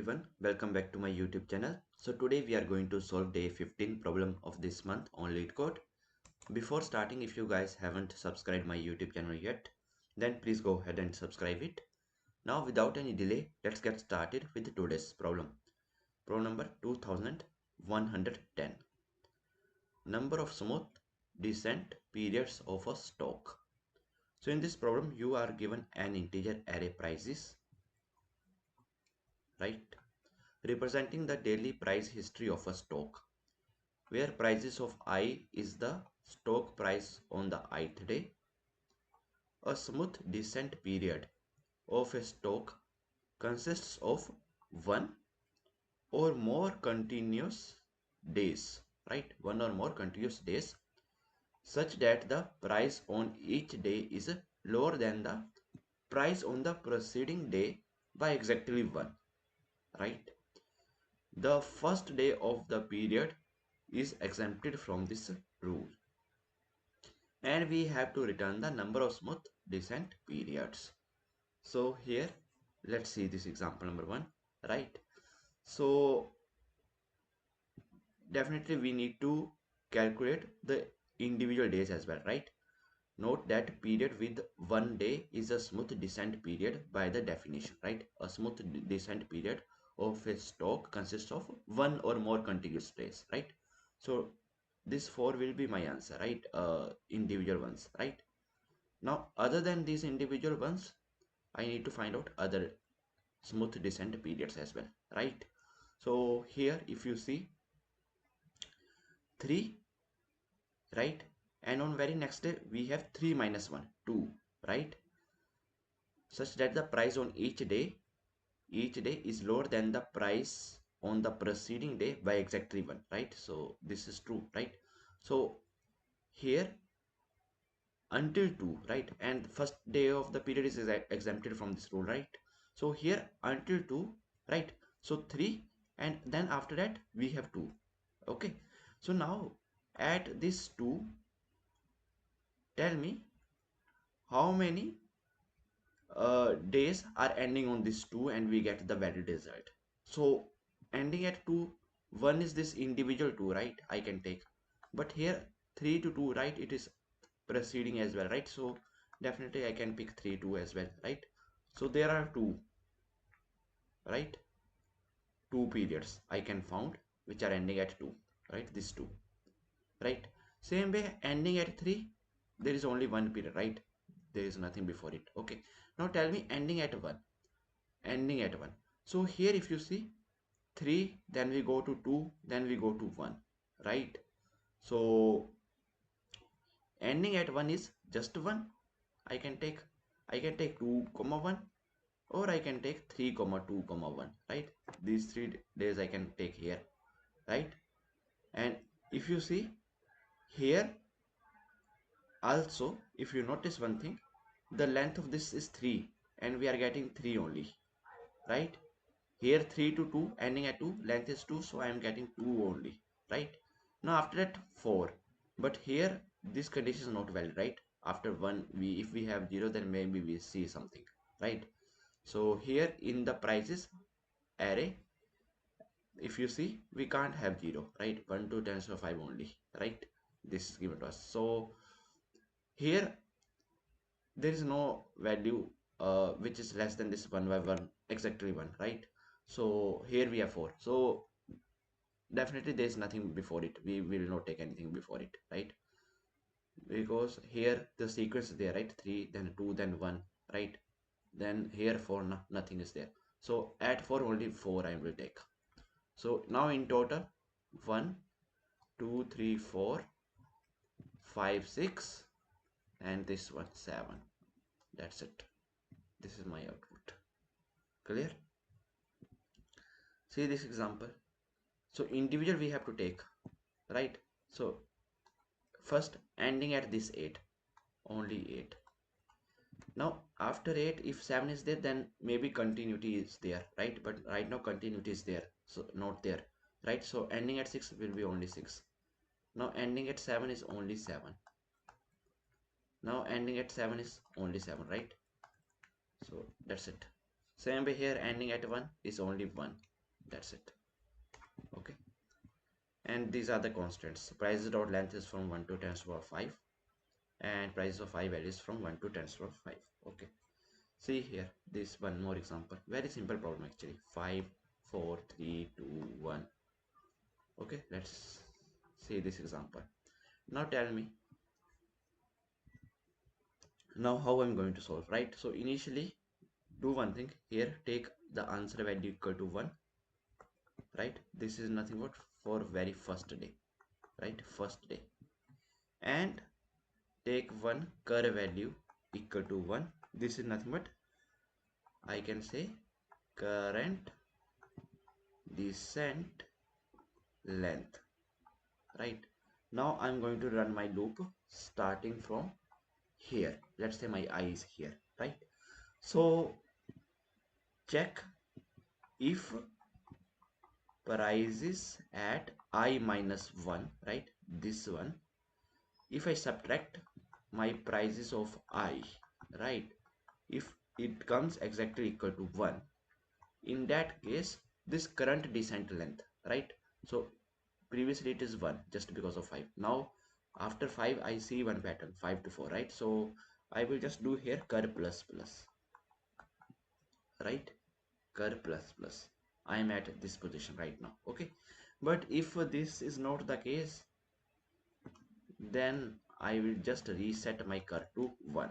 everyone, welcome back to my YouTube channel. So today we are going to solve day 15 problem of this month on LeetCode. Before starting, if you guys haven't subscribed my YouTube channel yet, then please go ahead and subscribe it. Now without any delay, let's get started with today's problem. Problem number 2110. Number of smooth descent periods of a stock. So in this problem, you are given an integer array prices, right? Representing the daily price history of a stock, where prices of I is the stock price on the ith day. A smooth descent period of a stock consists of one or more continuous days, right? One or more continuous days, such that the price on each day is lower than the price on the preceding day by exactly one, right? The first day of the period is exempted from this rule, and we have to return the number of smooth descent periods. So here let's see this example number 1, right? So definitely we need to calculate the individual days as well, right? Note that period with one day is a smooth descent period by the definition, right? A smooth descent period of a stock consists of one or more continuous days, right? So this 4 will be my answer, right? Individual ones, right? Now other than these individual ones, I need to find out other smooth descent periods as well, right? So here if you see 3, right? And on very next day we have 3 minus 1, 2, right? Such that the price on each day is lower than the price on the preceding day by exactly 1, right? So this is true, right? So here until 2, right? And first day of the period is exempted from this rule, right? So here until 2, right? So 3, and then after that we have 2. Okay, so now at this 2, tell me how many days are ending on this 2 and we get the valid result. So ending at 2, 1 is this individual 2, right? I can take, but here 3 to 2, right? It is proceeding as well, right? So definitely I can pick 3 2 as well, right? So there are 2, right? 2 periods I can found which are ending at 2, right? This 2, right? Same way ending at 3, there is only one period, right? There is nothing before it. Okay, now tell me ending at 1. Ending at 1. So here if you see 3, then we go to 2, then we go to 1, right? So ending at 1 is just 1. I can take 2 comma 1, or I can take 3 comma 2 comma 1, right? These 3 days I can take here, right? And if you see here also, if you notice one thing, the length of this is 3 and we are getting 3 only, right? Here 3 to 2 ending at 2, length is 2, so I am getting 2 only, right? Now after that 4, but here this condition is not valid, right? After 1, if we have 0, then maybe we see something, right? So here in the prices array, if you see, we can't have 0, right? 1 to 10 so 5 only, right? This is given to us. So here there is no value which is less than this 1 by 1, exactly 1, right? So here we have 4, so definitely there is nothing before it. We will not take anything before it, right? Because here the sequence is there, right? 3 then 2 then 1, right? Then here 4, no, nothing is there. So at 4 only 4 I will take. So now in total 1 2 3 4 5 6, and this one 7. That's it. This is my output. Clear? See this example. So individual we have to take, right? So first ending at this 8, only 8. Now after 8, if 7 is there, then maybe continuity is there, right? But right now continuity is there, so not there, right? So ending at 6 will be only 6. Now ending at 7 is only 7. Now ending at 7 is only 7, right? So that's it. Same way here ending at 1 is only 1. That's it. Okay, and these are the constants. Prices dot length is from 1 to 10 to the power 5, and prices of 5 values from 1 to 10 to the power 5. Okay, see here, this one more example, very simple problem actually. 5 4 3 2 1. Okay, let's see this example. Now tell me now how I'm going to solve, right? So initially do one thing here, take the answer value equal to 1, right? This is nothing but for very first day, right? First day. And take one curve value equal to 1. This is nothing but, I can say, current descent length, right? Now I'm going to run my loop starting from here. Let's say my I is here, right? So check if prices at I minus 1, right? This one, if I subtract my prices of I, right? If it comes exactly equal to 1, in that case this current descent length, right? So previously it is 1 just because of 5. Now after 5 I see one pattern, 5 to 4, right? So I will just do here curve plus plus, right? Curve plus plus. I am at this position right now. Okay, but if this is not the case, then I will just reset my curve to 1.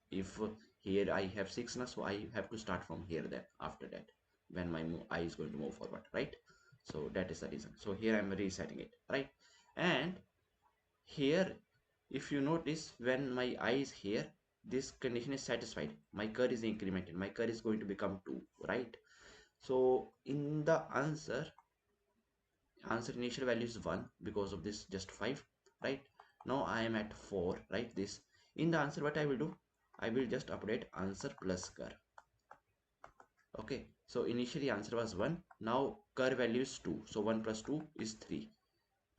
If here I have 6 now, so I have to start from here then after that when my I is going to move forward, right? So that is the reason. So here I'm resetting it, right? And here if you notice, when my I is here, this condition is satisfied, my curve is incremented, my curve is going to become 2, right? So in the answer initial value is 1, because of this just 5, right? Now I am at 4, right? This in the answer, what I will do, I will just update answer plus curve. Okay, so initially answer was 1, now curve value is 2, so 1 plus 2 is 3,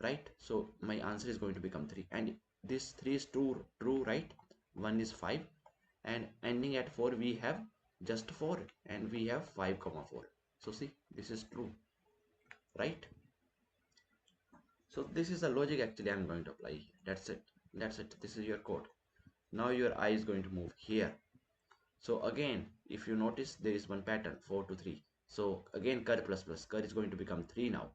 right? So my answer is going to become 3, and this 3 is true, right? 1 is 5, and ending at 4 we have just 4, and we have 5 comma 4. So see, this is true, right? So this is the logic actually I'm going to apply here. That's it. That's it. This is your code. Now your I is going to move here. So again, if you notice, there is one pattern, 4 to 3. So again, curve plus plus, curve is going to become 3 now,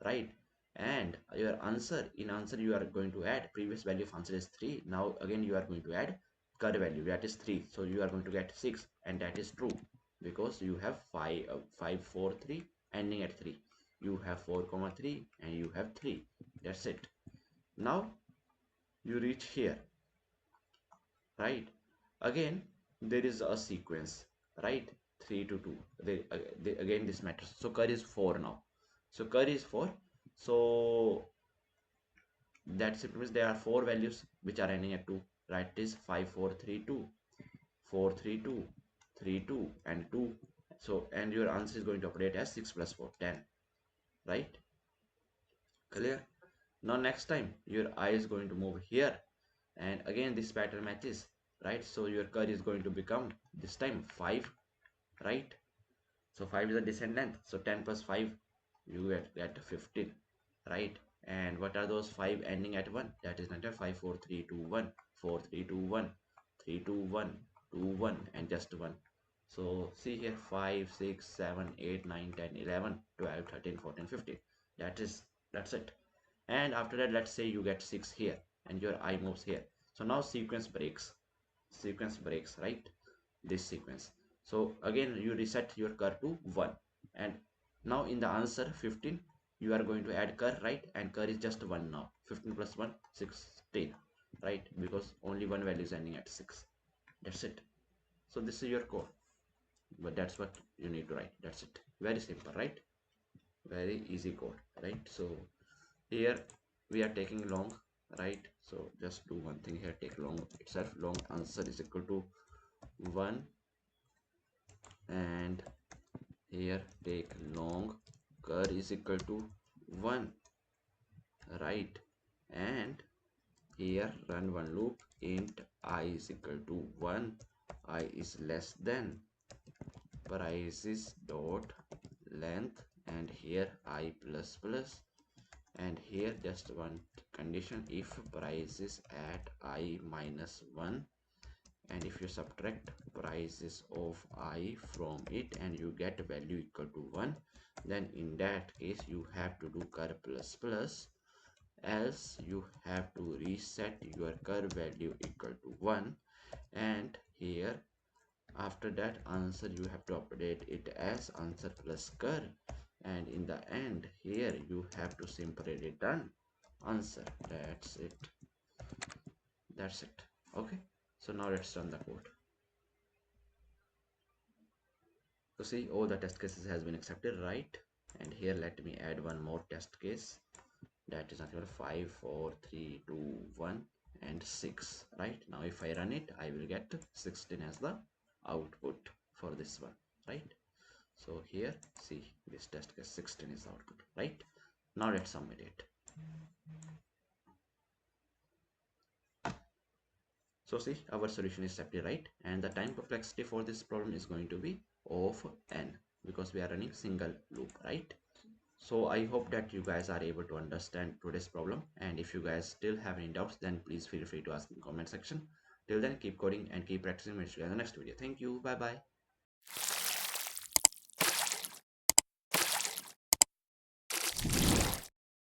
right? And your answer, in answer you are going to add, previous value of answer is 3. Now again you are going to add curve value, that is 3. So you are going to get 6, and that is true because you have 5 4 3 ending at 3. You have 4 comma 3 and you have 3. That's it. Now you reach here, right? Again there is a sequence, right? 3 to 2. Again this matters. So curve is 4 now. So curve is 4. So that simply means there are 4 values which are ending at 2, right? It is 5 4 3 2, 4 3 2, 3 2 and 2. So and your answer is going to operate as 6 plus 4 10, right? Clear? Now next time your eye is going to move here, and again this pattern matches, right? So your curve is going to become this time 5, right? So 5 is the descent length, so 10 plus 5 you get 15, right? And what are those 5 ending at 1? That is not 5 4 3 2 1, 4 3 2 1, 3 2 1, 2 1 and just 1. So see here, 5 6 7 8 9 10 11 12 13 14 15. That's it. And after that, let's say you get 6 here and your eye moves here. So now sequence breaks, right? This sequence. So again you reset your curve to 1, and now in the answer 15 you are going to add curve, right? And curve is just 1 now. 15 plus 1 16, right? Because only one value is ending at 6. That's it. So this is your code, but that's what you need to write. That's it. Very simple, right? Very easy code, right? So here we are taking long, right? So just do one thing here, take long itself. Long answer is equal to 1, and here take long curve is equal to 1, right? And here run one loop, int I is equal to 1, I is less than prices dot length and here I plus plus, and here just one condition, if price is at I minus 1, and if you subtract prices of I from it and you get value equal to 1, then in that case you have to do cur plus plus, else you have to reset your cur value equal to 1, and here after that answer you have to update it as answer plus cur, and in the end here you have to simply return answer. That's it. Okay, so now let's run the code. So see, all the test cases has been accepted, right? And here let me add one more test case, that is nothing but 5 4 3 2 1 and 6, right? Now if I run it, I will get 16 as the output for this one, right? So here see, this test case 16 is the output, right? Now let's submit it. So see, our solution is accepted, right? And the time complexity for this problem is going to be of n, because we are running single loop, right? So I hope that you guys are able to understand today's problem, and if you guys still have any doubts, then please feel free to ask in the comment section. Till then, keep coding and keep practicing. We'll see you in the next video. Thank you. Bye bye.